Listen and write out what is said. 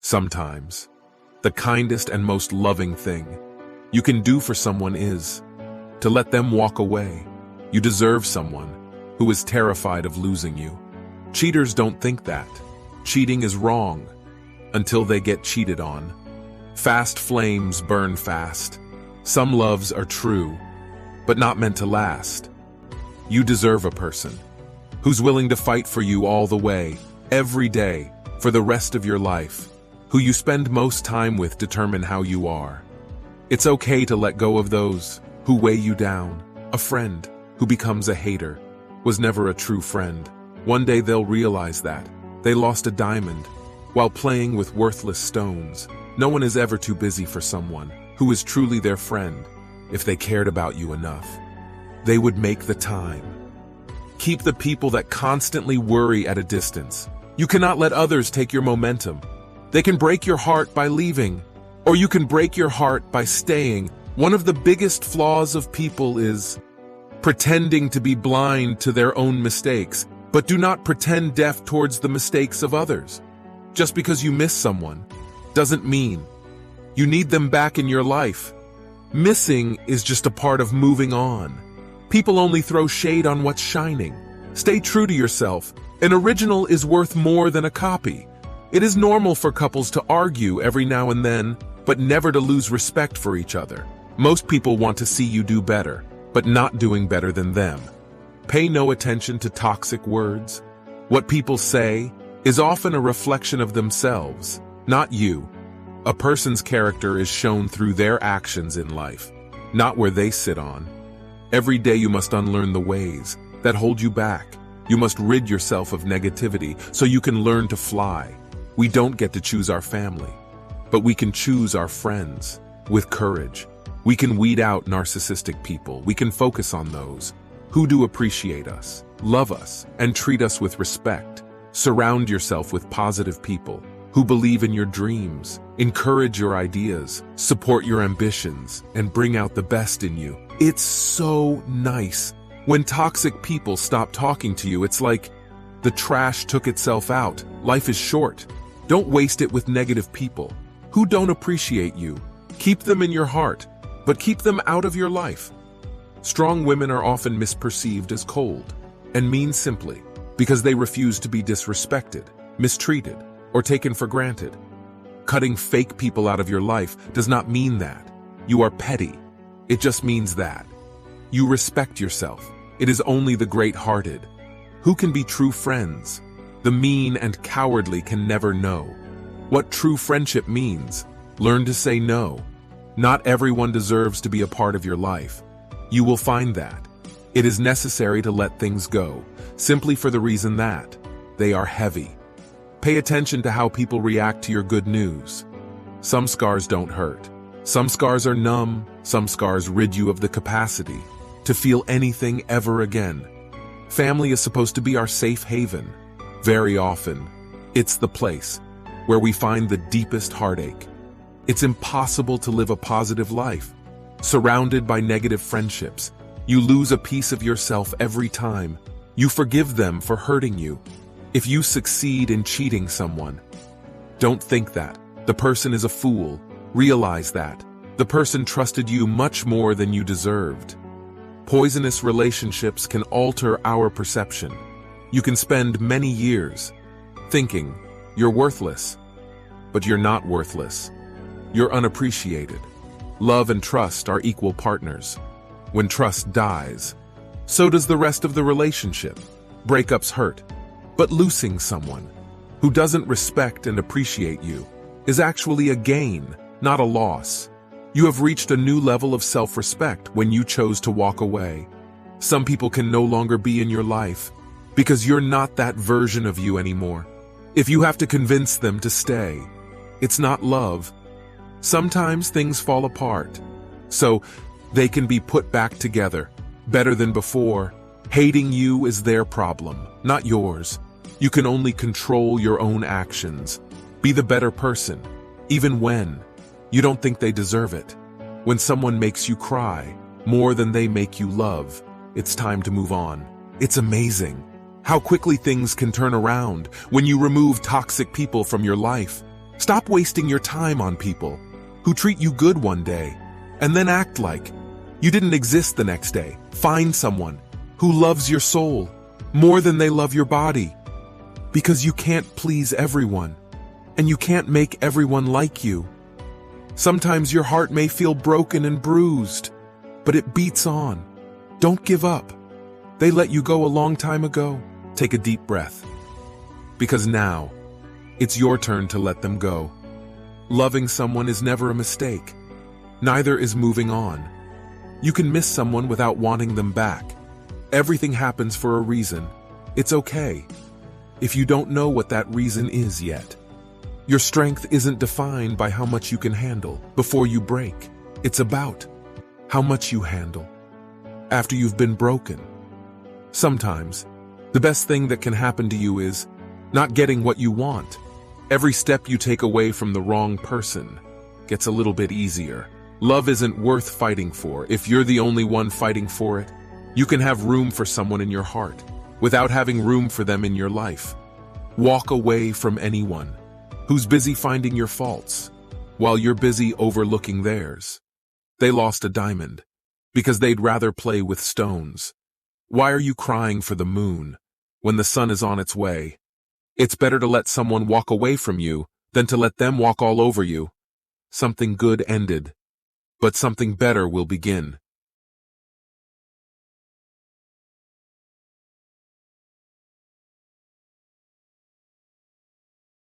Sometimes, the kindest and most loving thing you can do for someone is to let them walk away. You deserve someone who is terrified of losing you. Cheaters don't think that. Cheating is wrong until they get cheated on. Fast flames burn fast. Some loves are true, but not meant to last. You deserve a person who's willing to fight for you all the way, every day, for the rest of your life. Who you spend most time with determine how you are. It's okay to let go of those who weigh you down. A friend who becomes a hater was never a true friend. One day they'll realize that they lost a diamond while playing with worthless stones. No one is ever too busy for someone who is truly their friend. If they cared about you enough, they would make the time. Keep the people that constantly worry at a distance. You cannot let others take your momentum. They can break your heart by leaving, or you can break your heart by staying. One of the biggest flaws of people is pretending to be blind to their own mistakes, but do not pretend deaf towards the mistakes of others. Just because you miss someone doesn't mean you need them back in your life. Missing is just a part of moving on. People only throw shade on what's shining. Stay true to yourself. An original is worth more than a copy. It is normal for couples to argue every now and then, but never to lose respect for each other. Most people want to see you do better, but not doing better than them. Pay no attention to toxic words. What people say is often a reflection of themselves, not you. A person's character is shown through their actions in life, not where they sit on. Every day you must unlearn the ways that hold you back. You must rid yourself of negativity so you can learn to fly. We don't get to choose our family, but we can choose our friends with courage. We can weed out narcissistic people. We can focus on those who do appreciate us, love us, and treat us with respect. Surround yourself with positive people who believe in your dreams, encourage your ideas, support your ambitions, and bring out the best in you. It's so nice when toxic people stop talking to you. It's like the trash took itself out. Life is short. Don't waste it with negative people who don't appreciate you. Keep them in your heart, but keep them out of your life. Strong women are often misperceived as cold and mean simply because they refuse to be disrespected, mistreated, or taken for granted. Cutting fake people out of your life does not mean that you are petty. It just means that you respect yourself. It is only the great-hearted who can be true friends. The mean and cowardly can never know what true friendship means. Learn to say no. Not everyone deserves to be a part of your life. You will find that it is necessary to let things go, simply for the reason that they are heavy. Pay attention to how people react to your good news. Some scars don't hurt. Some scars are numb. Some scars rid you of the capacity to feel anything ever again. Family is supposed to be our safe haven. Very often, it's the place where we find the deepest heartache. It's impossible to live a positive life surrounded by negative friendships. You lose a piece of yourself every time you forgive them for hurting you. If you succeed in cheating someone, don't think that the person is a fool. Realize that the person trusted you much more than you deserved. Poisonous relationships can alter our perception. You can spend many years thinking you're worthless, but you're not worthless. You're unappreciated. Love and trust are equal partners. When trust dies, so does the rest of the relationship. Breakups hurt, but losing someone who doesn't respect and appreciate you is actually a gain, not a loss. You have reached a new level of self-respect when you chose to walk away. Some people can no longer be in your life because you're not that version of you anymore. If you have to convince them to stay, it's not love. Sometimes things fall apart, so they can be put back together, better than before. Hating you is their problem, not yours. You can only control your own actions. Be the better person, even when you don't think they deserve it. When someone makes you cry more than they make you love, it's time to move on. It's amazing how quickly things can turn around when you remove toxic people from your life. Stop wasting your time on people who treat you good one day and then act like you didn't exist the next day. Find someone who loves your soul more than they love your body. Because you can't please everyone, and you can't make everyone like you. Sometimes your heart may feel broken and bruised, but it beats on. Don't give up. They let you go a long time ago. Take a deep breath. Because now, it's your turn to let them go. Loving someone is never a mistake. Neither is moving on. You can miss someone without wanting them back. Everything happens for a reason. It's okay if you don't know what that reason is yet. Your strength isn't defined by how much you can handle before you break. It's about how much you handle after you've been broken. Sometimes, the best thing that can happen to you is not getting what you want. Every step you take away from the wrong person gets a little bit easier. Love isn't worth fighting for if you're the only one fighting for it. You can have room for someone in your heart without having room for them in your life. Walk away from anyone who's busy finding your faults while you're busy overlooking theirs. They lost a diamond because they'd rather play with stones. Why are you crying for the moon when the sun is on its way? It's better to let someone walk away from you than to let them walk all over you. Something good ended, but something better will begin.